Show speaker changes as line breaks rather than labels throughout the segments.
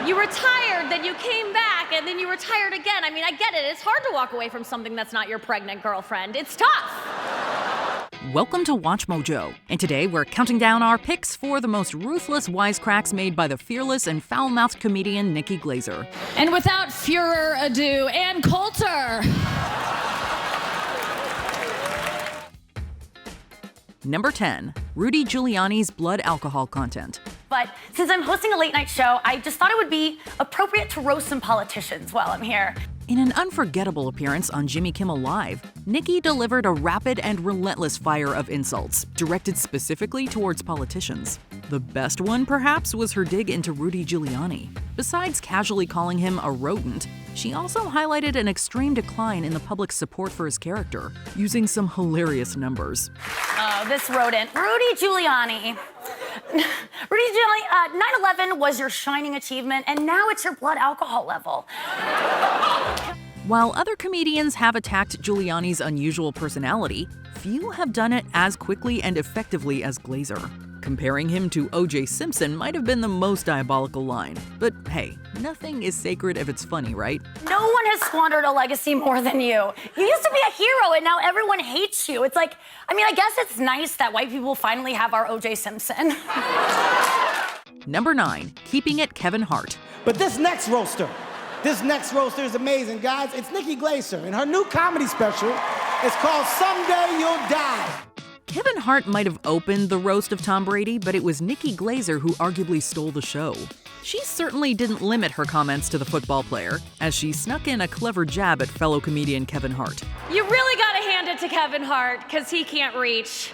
You retired, then you came back, and then you retired again. I mean, I get it. It's hard to walk away from something that's not your pregnant girlfriend. It's tough.
Welcome to Watch Mojo, and today we're counting down our picks for the most ruthless wisecracks made by the fearless and foul-mouthed comedian Nikki Glaser.
And without further ado, and Coulter.
Number 10. Rudy Giuliani's blood alcohol content.
But since I'm hosting a late night show, I just thought it would be appropriate to roast some politicians while I'm here.
In an unforgettable appearance on Jimmy Kimmel Live, Nikki delivered a rapid and relentless fire of insults, directed specifically towards politicians. The best one, perhaps, was her dig into Rudy Giuliani. Besides casually calling him a rodent, she also highlighted an extreme decline in the public's support for his character, using some hilarious numbers.
Oh, this rodent. Rudy Giuliani. Rudy Giuliani, 9/11 was your shining achievement, and now it's your blood alcohol level.
While other comedians have attacked Giuliani's unusual personality, few have done it as quickly and effectively as Glaser. Comparing him to O.J. Simpson might have been the most diabolical line. But hey, nothing is sacred if it's funny, right?
No one has squandered a legacy more than you. You used to be a hero, and now everyone hates you. It's like, I guess it's nice that white people finally have our O.J. Simpson.
Number 9. Keeping it Kevin Hart.
But this next roaster is amazing, guys. It's Nikki Glaser, and her new comedy special is called Someday You'll Die.
Kevin Hart might have opened the roast of Tom Brady, but it was Nikki Glaser who arguably stole the show. She certainly didn't limit her comments to the football player, as she snuck in a clever jab at fellow comedian Kevin Hart.
You really gotta hand it to Kevin Hart, because he can't reach.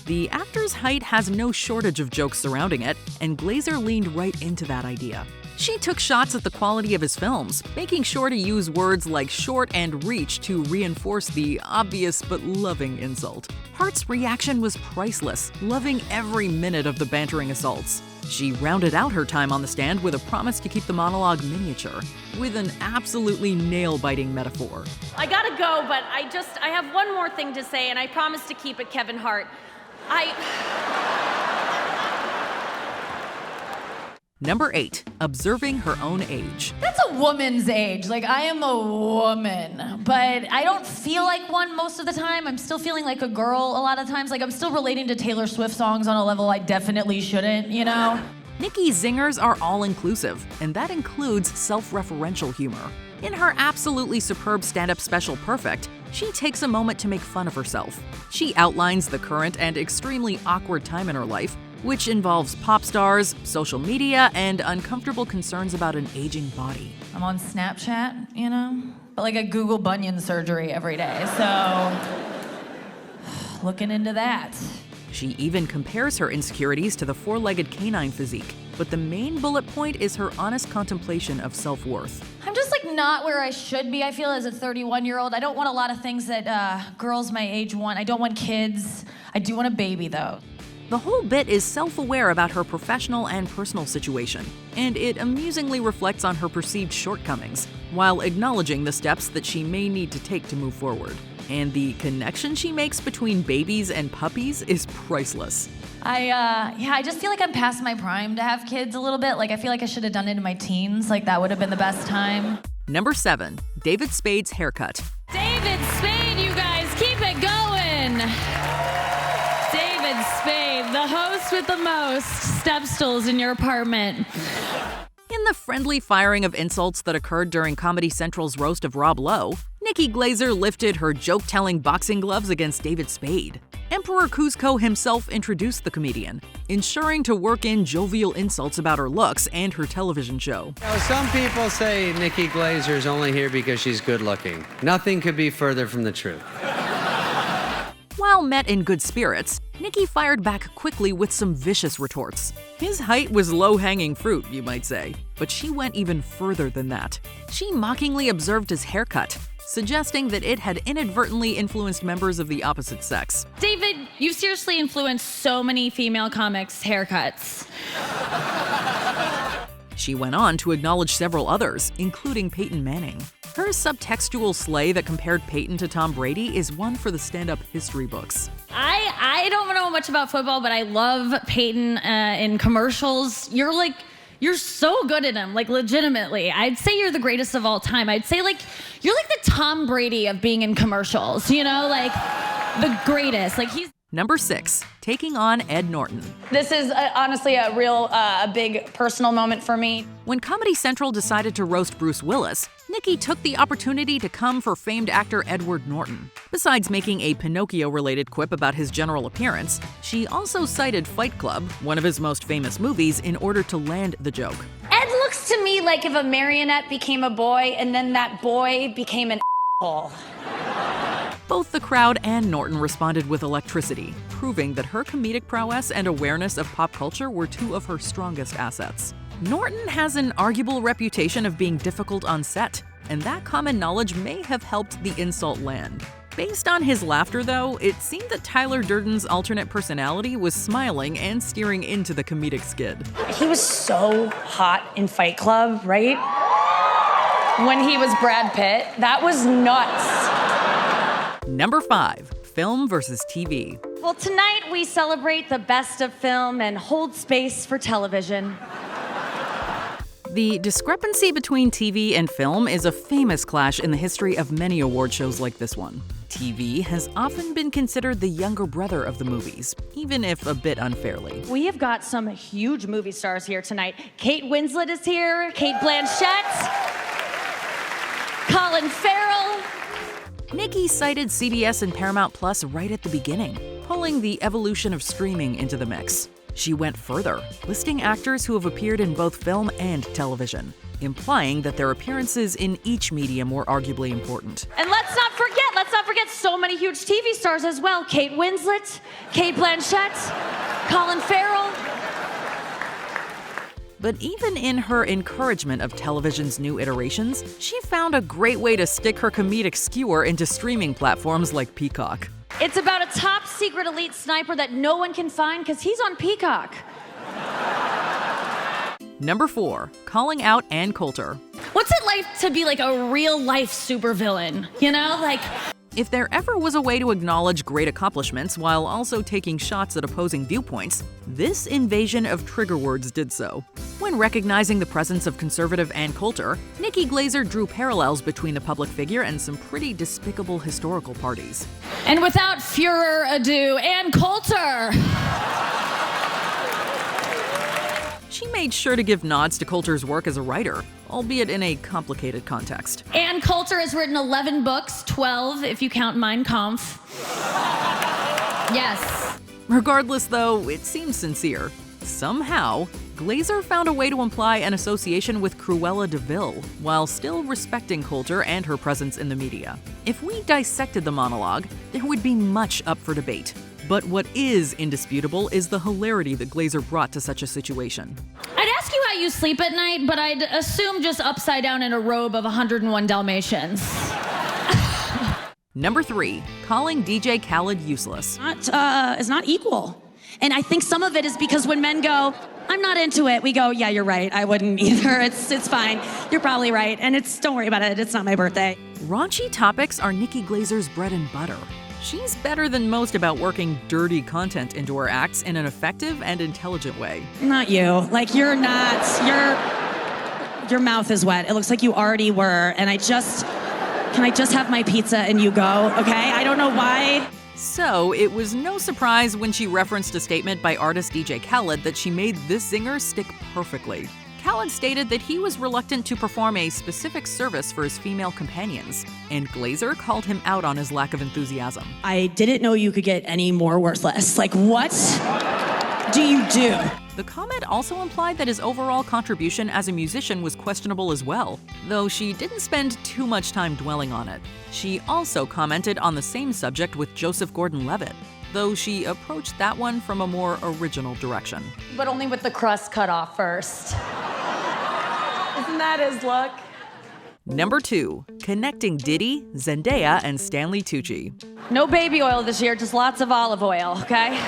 The actor's height has no shortage of jokes surrounding it, and Glaser leaned right into that idea. She took shots at the quality of his films, making sure to use words like short and reach to reinforce the obvious but loving insult. Hart's reaction was priceless, loving every minute of the bantering assaults. She rounded out her time on the stand with a promise to keep the monologue miniature, with an absolutely nail-biting metaphor.
I gotta go, but I have one more thing to say, and I promise to keep it Kevin Hart.
Number 8. Observing her own age.
That's a woman's age. Like, I am a woman, but I don't feel like one most of the time. I'm still feeling like a girl a lot of times. Like, I'm still relating to Taylor Swift songs on a level I definitely shouldn't, you know?
Nikki's zingers are all-inclusive, and that includes self-referential humor. In her absolutely superb stand-up special Perfect, she takes a moment to make fun of herself. She outlines the current and extremely awkward time in her life, which involves pop stars, social media, and uncomfortable concerns about an aging body.
I'm on Snapchat, you know? But like I Google bunion surgery every day, so looking into that.
She even compares her insecurities to the four-legged canine physique, but the main bullet point is her honest contemplation of self-worth.
I'm just like not where I should be, I feel, as a 31-year-old. I don't want a lot of things that girls my age want. I don't want kids. I do want a baby, though.
The whole bit is self-aware about her professional and personal situation, and it amusingly reflects on her perceived shortcomings, while acknowledging the steps that she may need to take to move forward. And the connection she makes between babies and puppies is priceless.
I just feel like I'm past my prime to have kids a little bit. Like, I feel like I should have done it in my teens. Like, that would have been the best time.
Number 7. David Spade's haircut.
David Spade, you guys, keep it going. David Spade, the host with the most step stools in your apartment.
In the friendly firing of insults that occurred during Comedy Central's roast of Rob Lowe, Nikki Glaser lifted her joke-telling boxing gloves against David Spade. Emperor Kuzco himself introduced the comedian, ensuring to work in jovial insults about her looks and her television show.
Now, some people say Nikki Glaser is only here because she's good-looking. Nothing could be further from the truth.
While met in good spirits, Nikki fired back quickly with some vicious retorts. His height was low-hanging fruit, you might say, but she went even further than that. She mockingly observed his haircut, suggesting that it had inadvertently influenced members of the opposite sex.
David, you've seriously influenced so many female comics' haircuts.
She went on to acknowledge several others, including Peyton Manning. Her subtextual slay that compared Peyton to Tom Brady is one for the stand-up history books.
I don't know much about football, but I love Peyton in commercials. You're so good at him, like legitimately. I'd say you're the greatest of all time. I'd say you're like the Tom Brady of being in commercials, like the greatest. He's
Number 6, taking on Ed Norton.
This is honestly a real big personal moment for me.
When Comedy Central decided to roast Bruce Willis, Nikki took the opportunity to come for famed actor Edward Norton. Besides making a Pinocchio-related quip about his general appearance, she also cited Fight Club, one of his most famous movies, in order to land the joke.
Ed looks to me like if a marionette became a boy and then that boy became an asshole.
Both the crowd and Norton responded with electricity, proving that her comedic prowess and awareness of pop culture were two of her strongest assets. Norton has an arguable reputation of being difficult on set, and that common knowledge may have helped the insult land. Based on his laughter, though, it seemed that Tyler Durden's alternate personality was smiling and steering into the comedic skid.
He was so hot in Fight Club, right? When he was Brad Pitt. That was nuts.
Number 5, film versus TV.
Well, tonight we celebrate the best of film and hold space for television.
The discrepancy between TV and film is a famous clash in the history of many award shows like this one. TV has often been considered the younger brother of the movies, even if a bit unfairly.
We have got some huge movie stars here tonight. Kate Winslet is here, Kate Blanchett, Colin Farrell.
Nikki cited CBS and Paramount Plus right at the beginning, pulling the evolution of streaming into the mix. She went further, listing actors who have appeared in both film and television, implying that their appearances in each medium were arguably important.
And let's not forget so many huge TV stars as well. Kate Winslet, Kate Blanchett, Colin Farrell.
But even in her encouragement of television's new iterations, she found a great way to stick her comedic skewer into streaming platforms like Peacock.
It's about a top secret elite sniper that no one can find because he's on Peacock.
Number 4, calling out Ann Coulter.
What's it like to be like a real life supervillain?
If there ever was a way to acknowledge great accomplishments while also taking shots at opposing viewpoints, this invasion of trigger words did so. When recognizing the presence of conservative Ann Coulter, Nikki Glaser drew parallels between the public figure and some pretty despicable historical parties.
And without further ado, Ann Coulter.
She made sure to give nods to Coulter's work as a writer, albeit in a complicated context.
Ann Coulter has written 11 books, 12 if you count Mein Kampf. Yes.
Regardless, though, it seems sincere. Somehow, Glaser found a way to imply an association with Cruella de Vil, while still respecting Coulter and her presence in the media. If we dissected the monologue, there would be much up for debate. But what is indisputable is the hilarity that Glaser brought to such a situation.
I'd ask you how you sleep at night, but I'd assume just upside down in a robe of 101 Dalmatians.
Number 3, calling DJ Khaled useless.
Is not equal. And I think some of it is because when men go, I'm not into it, we go, yeah, you're right, I wouldn't either. It's fine. You're probably right. And don't worry about it, it's not my birthday.
Raunchy topics are Nikki Glaser's bread and butter. She's better than most about working dirty content into her acts in an effective and intelligent way.
Not you. You're not. Your mouth is wet. It looks like you already were. And can I just have my pizza and you go, okay? I don't know why.
So, it was no surprise when she referenced a statement by artist DJ Khaled that she made this singer stick perfectly. Khaled stated that he was reluctant to perform a specific service for his female companions, and Glaser called him out on his lack of enthusiasm.
I didn't know you could get any more worthless. What do you do?
The comment also implied that his overall contribution as a musician was questionable as well, though she didn't spend too much time dwelling on it. She also commented on the same subject with Joseph Gordon-Levitt, though she approached that one from a more original direction.
But only with the crust cut off first. Isn't that his look?
Number 2, connecting Diddy, Zendaya, and Stanley Tucci.
No baby oil this year, just lots of olive oil, okay?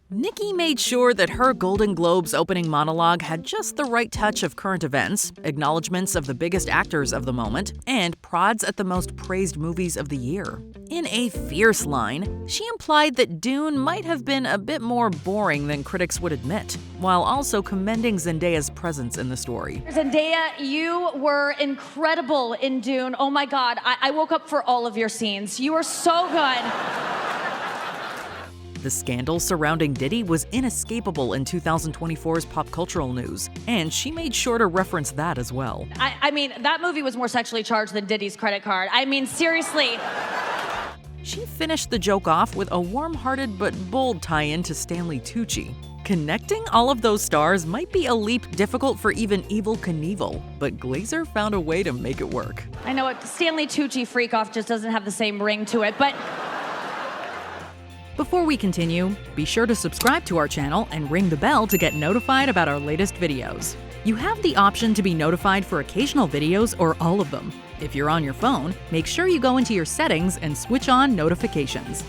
Nikki made sure that her Golden Globes opening monologue had just the right touch of current events, acknowledgments of the biggest actors of the moment, and prods at the most praised movies of the year. In a fierce line, she implied that Dune might have been a bit more boring than critics would admit, while also commending Zendaya's presence in the story.
Zendaya, you were incredible in Dune. Oh my God, I woke up for all of your scenes. You were so good.
The scandal surrounding Diddy was inescapable in 2024's pop cultural news, and she made sure to reference that as well.
I mean, that movie was more sexually charged than Diddy's credit card. I mean, seriously.
She finished the joke off with a warm-hearted but bold tie-in to Stanley Tucci. Connecting all of those stars might be a leap difficult for even Evel Knievel, but Glaser found a way to make it work.
I know it. Stanley Tucci freak-off just doesn't have the same ring to it, but...
Before we continue, be sure to subscribe to our channel and ring the bell to get notified about our latest videos. You have the option to be notified for occasional videos or all of them. If you're on your phone, make sure you go into your settings and switch on notifications.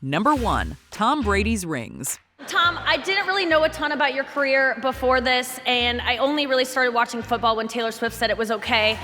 Number 1. Tom Brady's Rings.
Tom, I didn't really know a ton about your career before this, and I only really started watching football when Taylor Swift said it was okay.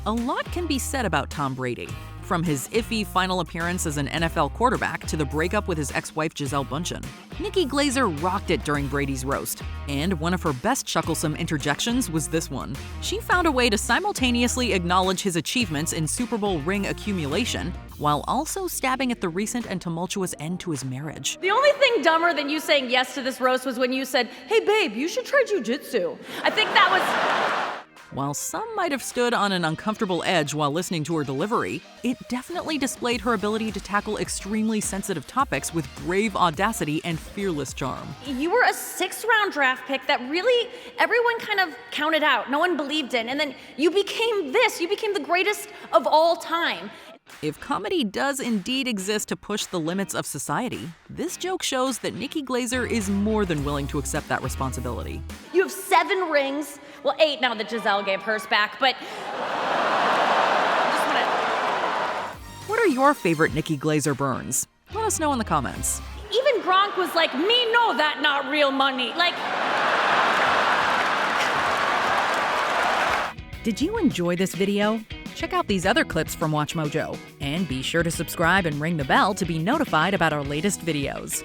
A lot can be said about Tom Brady. From his iffy final appearance as an NFL quarterback to the breakup with his ex-wife Gisele Bündchen, Nikki Glaser rocked it during Brady's roast, and one of her best chucklesome interjections was this one. She found a way to simultaneously acknowledge his achievements in Super Bowl ring accumulation, while also stabbing at the recent and tumultuous end to his marriage.
The only thing dumber than you saying yes to this roast was when you said, "Hey babe, you should try jujitsu." I think that was...
While some might have stood on an uncomfortable edge while listening to her delivery, it definitely displayed her ability to tackle extremely sensitive topics with grave audacity and fearless charm.
You were a 6th-round draft pick that really everyone kind of counted out. No one believed in. And then you became this. You became the greatest of all time.
If comedy does indeed exist to push the limits of society, this joke shows that Nikki Glaser is more than willing to accept that responsibility.
You have 7 rings. Well, 8 now that Gisele gave hers back, but...
What are your favorite Nikki Glaser burns? Let us know in the comments.
Even Gronk was like, "Me know that not real money." Like...
Did you enjoy this video? Check out these other clips from WatchMojo, and be sure to subscribe and ring the bell to be notified about our latest videos.